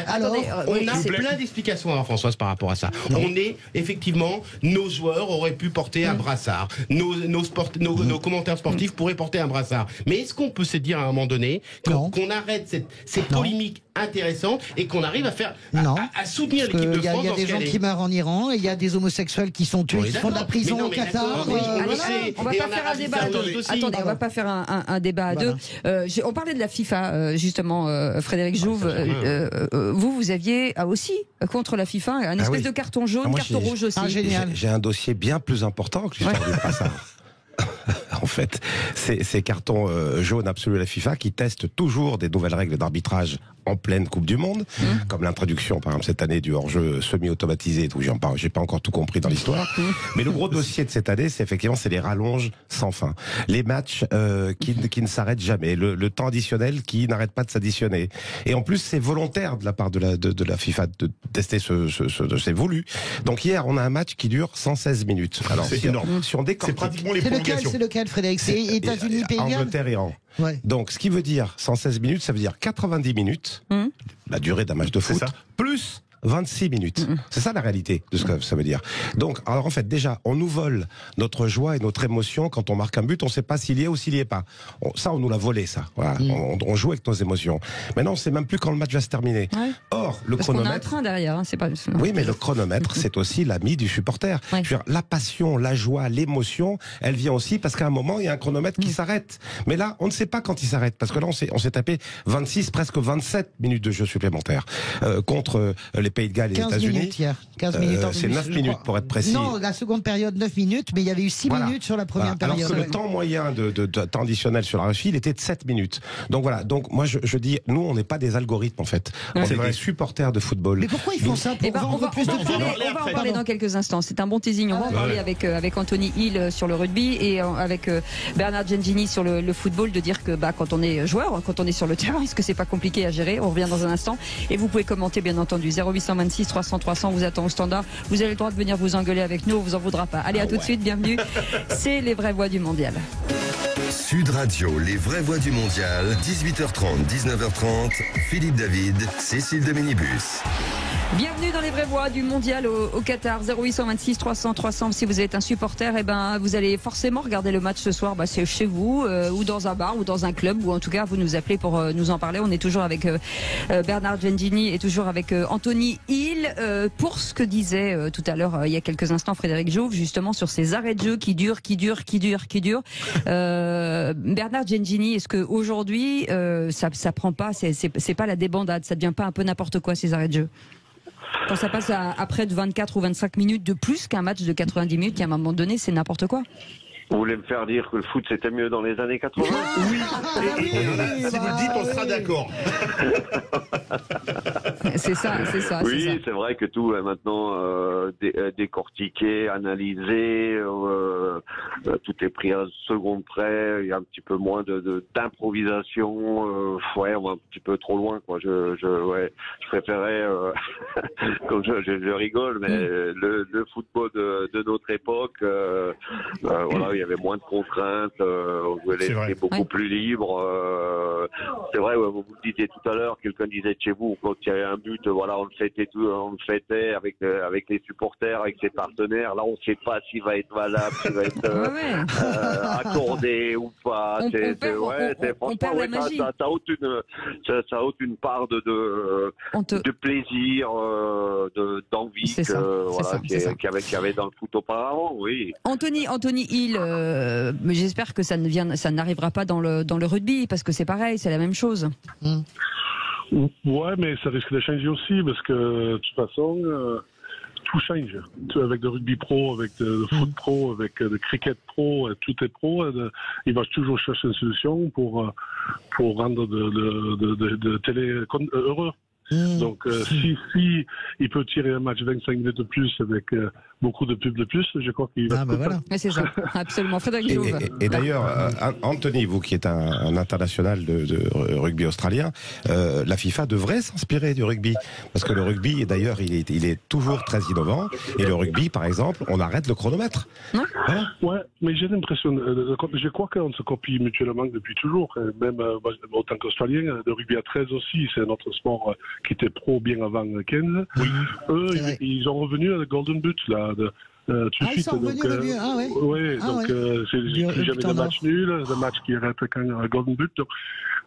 Speaker 10: Alors, on a plein d'explications, Françoise, par rapport à ça. On est effectivement, nos joueurs auraient pu porter un brassard. Nos commentaires sportifs pourraient porter un brassard. Mais est-ce qu'on peut se dire à un moment donné qu'on arrête cette polémique intéressante et qu'on arrive à faire à soutenir l'équipe de France?
Speaker 7: Il y a des gens qui meurent en Iran et il y a des homosexuels qui sont tués, qui font de la prison au Qatar.
Speaker 2: On va pas faire un débat à deux. Attendez, on va pas faire un débat à deux. On parlait de la FIFA, justement, Frédéric. Frédéric Jouve, vous aviez aussi contre la FIFA un espèce de carton jaune, carton rouge aussi.
Speaker 5: Génial. J'ai un dossier bien plus important que l'histoire du brassard. En fait, ces cartons jaunes absolus à la FIFA qui testent toujours des nouvelles règles d'arbitrage en pleine Coupe du Monde, comme l'introduction, par exemple, cette année du hors-jeu semi-automatisé, où j'ai pas encore tout compris dans l'histoire. Mais le gros dossier de cette année, c'est effectivement les rallonges sans fin. Les matchs qui ne s'arrêtent jamais, le temps additionnel qui n'arrête pas de s'additionner. Et en plus, c'est volontaire de la part de la FIFA de tester c'est voulu. Donc hier, on a un match qui dure 116 minutes. Alors,
Speaker 3: c'est énorme.
Speaker 5: Si on décortique,
Speaker 3: c'est pratiquement les prolongations.
Speaker 7: C'est lequel, Frédéric? C'est États-Unis, Pays de Galles,
Speaker 5: Angleterre, Iran.
Speaker 7: Ouais.
Speaker 5: Donc, ce qui veut dire 116 minutes, ça veut dire 90 minutes, la durée d'un match de foot, plus 26 minutes. C'est ça la réalité de ce que ça veut dire. Donc, alors en fait, déjà, on nous vole notre joie et notre émotion quand on marque un but. On ne sait pas s'il y est ou s'il n'y est pas. Ça, on nous l'a volé, ça. Voilà. On joue avec nos émotions. Maintenant, on ne sait même plus quand le match va se terminer. Ouais. Or, le chronomètre.
Speaker 2: On a un train derrière, hein, c'est pas.
Speaker 5: Oui, mais le chronomètre, c'est aussi l'ami du supporter. Ouais. Je veux dire, la passion, la joie, l'émotion, elle vient aussi parce qu'à un moment, il y a un chronomètre qui s'arrête. Mais là, on ne sait pas quand il s'arrête parce que là, on s'est tapé 26, presque 27 minutes de jeu supplémentaires contre les Pays de Galles et les États-Unis.
Speaker 7: 15 minutes.
Speaker 5: C'est 9 minutes pour être précis.
Speaker 7: Non, la seconde période 9 minutes, mais il y avait eu 6 minutes sur la première période.
Speaker 5: Alors que le temps moyen de temps additionnel sur la Russie, il était de 7 minutes. Donc voilà. Donc moi je dis, nous on n'est pas des algorithmes en fait. On est des supporters de football.
Speaker 7: Mais pourquoi ils font ça pour vendre plus de
Speaker 2: pubs? On va en parler dans quelques instants. C'est un bon teasing. On va en parler avec Anthony Hill sur le rugby et avec Bernard Gengini sur le football, de dire que quand on est joueur, quand on est sur le terrain, est-ce que c'est pas compliqué à gérer? On revient dans un instant et vous pouvez commenter bien entendu. 0826 300 300 vous attend au standard. Vous avez le droit de venir vous engueuler avec nous, on vous en voudra pas. Allez, à tout de suite, bienvenue. C'est les vraies voix du mondial.
Speaker 1: Sud Radio, les vraies voix du mondial, 18h30, 19h30, Philippe David, Cécile de Minibus.
Speaker 2: Bienvenue dans les vraies voix du mondial au Qatar. 0826 300 300. Si vous êtes un supporter, vous allez forcément regarder le match ce soir. C'est chez vous ou dans un bar ou dans un club, ou en tout cas vous nous appelez pour nous en parler. On est toujours avec Bernard Gengini et toujours avec Anthony Hill pour ce que disait tout à l'heure il y a quelques instants Frédéric Jouve, justement sur ces arrêts de jeu qui durent. Bernard Gengini, est-ce que aujourd'hui ça prend pas, c'est pas la débandade, ça devient pas un peu n'importe quoi ces arrêts de jeu? Quand ça passe à près de 24 ou 25 minutes de plus qu'un match de 90 minutes, qui à un moment donné, c'est n'importe quoi.
Speaker 9: Vous voulez me faire dire que le foot c'était mieux dans les années 80?
Speaker 3: Oui, si vous le dites, on sera d'accord.
Speaker 2: C'est ça.
Speaker 9: Oui, c'est vrai que tout est maintenant décortiqué, analysé, tout est pris à seconde près, il y a un petit peu moins d'improvisation, on va un petit peu trop loin, quoi. Je préférais, comme je rigole, mais le football de notre époque, il y avait moins de contraintes, on jouait l'esprit beaucoup plus libre. C'est vrai, vous le disiez tout à l'heure, quelqu'un disait de chez vous, quand il y avait un but, on le fêtait avec les supporters, avec ses partenaires. Là, on ne sait pas s'il va être valable, s'il va être accordé ou pas. Ça ôte une part de plaisir, d'envie qu'il y avait dans le foot auparavant. Oui.
Speaker 2: Anthony Hill, mais j'espère que ça n'arrivera pas dans le rugby, parce que c'est pareil, c'est la même chose.
Speaker 11: Ouais, mais ça risque de changer aussi, parce que de toute façon, tout change. Avec le rugby pro, avec le foot pro, avec le cricket pro, tout est pro. Il va toujours chercher une solution pour rendre de télé heureux. Donc, si il peut tirer un match 25 minutes de plus avec beaucoup de pubs de plus, je crois qu'il va...
Speaker 7: voilà.
Speaker 2: C'est ça, absolument. Frédéric Jouve.
Speaker 5: Et d'ailleurs, Anthony, vous qui êtes un international de rugby australien, la FIFA devrait s'inspirer du rugby. Parce que le rugby, d'ailleurs, il est toujours très innovant. Et le rugby, par exemple, on arrête le chronomètre.
Speaker 11: Voilà. Ouais, mais j'ai l'impression, je crois qu'on se copie mutuellement depuis toujours. Même en tant qu'Australien, le rugby à 13 aussi, c'est notre sport qui était pro bien avant 15. Oui. Eux, ils ont revenu à la Golden Boot, là.
Speaker 7: Ils sont revenus au mieux.
Speaker 11: J'avais des matchs nuls, des matchs qui arrêtent quand un Golden Boot. Donc,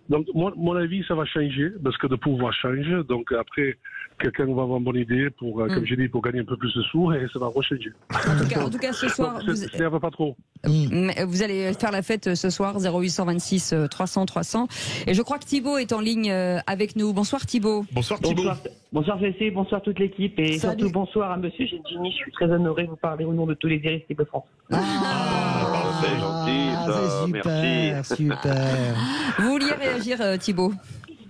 Speaker 11: Donc, mon avis, ça va changer, parce que le pouvoir change. Donc, après, quelqu'un va avoir une bonne idée pour, comme j'ai dit, pour gagner un peu plus de sous, et ça va rechanger.
Speaker 2: En tout cas, ce soir,
Speaker 11: ça va pas trop.
Speaker 2: Vous allez faire la fête ce soir, 0826 300 300. Et je crois que Thibaut est en ligne avec nous. Bonsoir Thibaut.
Speaker 3: Bonsoir Thibaut.
Speaker 12: Bonsoir Jessé, bonsoir toute l'équipe et surtout bonsoir à Monsieur Gengini. Je suis très honoré de vous parler au nom de tous les irrésistibles de France.
Speaker 9: C'est gentil, ça. Merci.
Speaker 7: Super.
Speaker 2: Vous vouliez réagir Thibaut?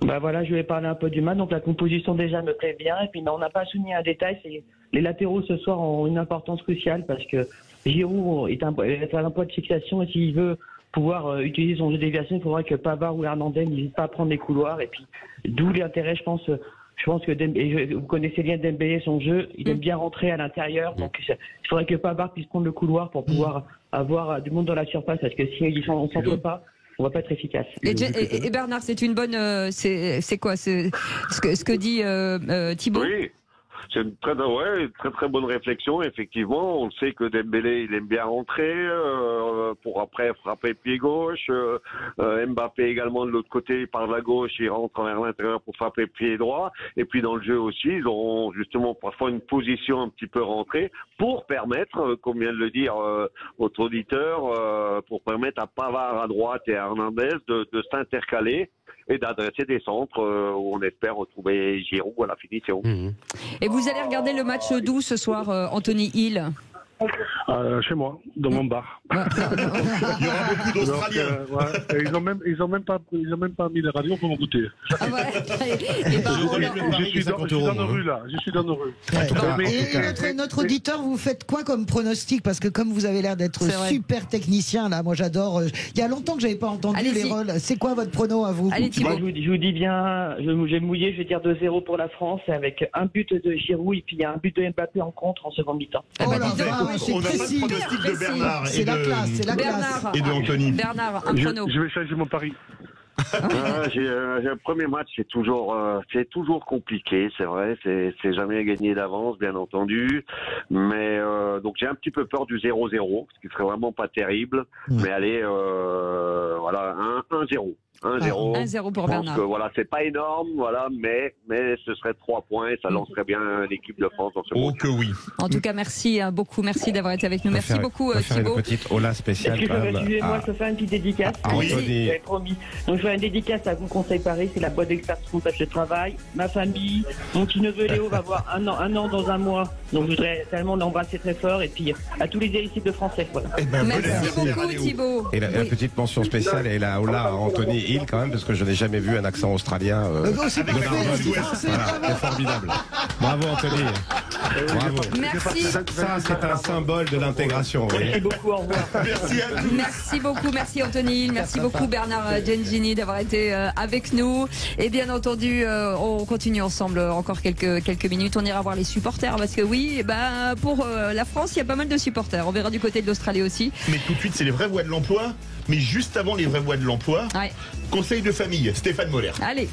Speaker 12: Bah voilà, je vais parler un peu du match. Donc la composition déjà me plaît bien. Et puis on n'a pas souligné un détail, c'est les latéraux ce soir ont une importance cruciale parce que Giroud est un point de fixation et s'il veut pouvoir utiliser son jeu de déviation, il faudra que Pavard ou Hernandez n'hésitent pas à prendre les couloirs. Et puis d'où l'intérêt, je pense que Dembélé, vous connaissez bien Dembélé, son jeu, il aime bien rentrer à l'intérieur. Donc il faudrait que Pavard puisse prendre le couloir pour pouvoir avoir du monde dans la surface parce que si on s'en peut pas, on va pas être efficace.
Speaker 2: Et Bernard, c'est une bonne, c'est quoi, ce que dit Thibaut?
Speaker 9: Oui. C'est une très bonne réflexion, effectivement. On sait que Dembélé, il aime bien rentrer pour après frapper pied gauche. Mbappé également de l'autre côté, par la gauche, il rentre vers l'intérieur pour frapper pied droit. Et puis dans le jeu aussi, ils auront justement parfois une position un petit peu rentrée pour permettre, comme vient de le dire votre auditeur, pour permettre à Pavard à droite et à Hernandez de s'intercaler et d'adresser des centres où on espère retrouver Giroud à la finition.
Speaker 2: Et vous allez regarder le match d'où ce soir, Anthony Hill?
Speaker 11: Chez moi, dans mon bar.
Speaker 3: Il y aura beaucoup d'Australiens.
Speaker 11: Ils ont même pas mis la radio pour m'écouter. Je suis dans la rue là. Je suis dans la rue.
Speaker 7: Et notre auditeur, vous faites quoi comme pronostic? Parce que comme vous avez l'air d'être super technicien là, moi j'adore. Il y a longtemps que j'avais pas entendu les rôles. C'est quoi votre prono à vous?
Speaker 12: Moi, je vous dis bien, je vais mouiller, je vais dire 2-0 pour la France avec un but de Giroud et puis il y a un but de Mbappé en contre en seconde mi-temps.
Speaker 3: On n'a pas de pronostic de Bernard et de Anthony.
Speaker 2: Bernard, un prono.
Speaker 11: Je vais changer mon pari.
Speaker 9: J'ai un premier match, c'est toujours compliqué, c'est vrai, c'est jamais gagné d'avance, bien entendu, mais donc j'ai un petit peu peur du 0-0, ce qui serait vraiment pas terrible, mais allez, voilà, 1-0.
Speaker 2: 1-0 pour Bernard.
Speaker 9: Que, voilà, c'est pas énorme, voilà, mais ce serait 3 points et ça lancerait bien l'équipe de France dans ce match.
Speaker 3: Oh que oui.
Speaker 2: En tout cas, merci beaucoup, merci d'avoir été avec nous. Merci beaucoup Thibaut.
Speaker 5: Une petite Ola spéciale.
Speaker 12: Excusez-moi, je fais une petite dédicace.
Speaker 5: Anthony.
Speaker 12: J'avais promis. Donc je fais une dédicace à vous, Conseil Paris, c'est la boîte d'experts comptables de travail. Ma famille, mon petit neveu Léo va avoir un an dans un mois. Donc je voudrais tellement l'embrasser très fort et puis à tous les irrésistibles français. Voilà.
Speaker 2: Merci beaucoup Thibaut.
Speaker 5: Et la petite mention spéciale est la Ola Anthony Hill quand même, parce que je n'ai jamais vu un accent australien.
Speaker 3: C'est
Speaker 5: formidable. Bravo Anthony. Bravo.
Speaker 2: Merci.
Speaker 5: Ça, c'est un symbole de l'intégration.
Speaker 12: Merci beaucoup, au revoir.
Speaker 3: Merci à vous.
Speaker 2: Merci beaucoup, merci Anthony, merci beaucoup Bernard Gengini d'avoir été avec nous. Et bien entendu, on continue ensemble encore quelques minutes. On ira voir les supporters parce que oui, pour la France, il y a pas mal de supporters. On verra du côté de l'Australie aussi.
Speaker 3: Mais tout de suite, c'est les vraies voix de l'emploi. Mais juste avant les vraies voix de l'emploi, conseil de famille, Stéphane Moller.
Speaker 2: Allez.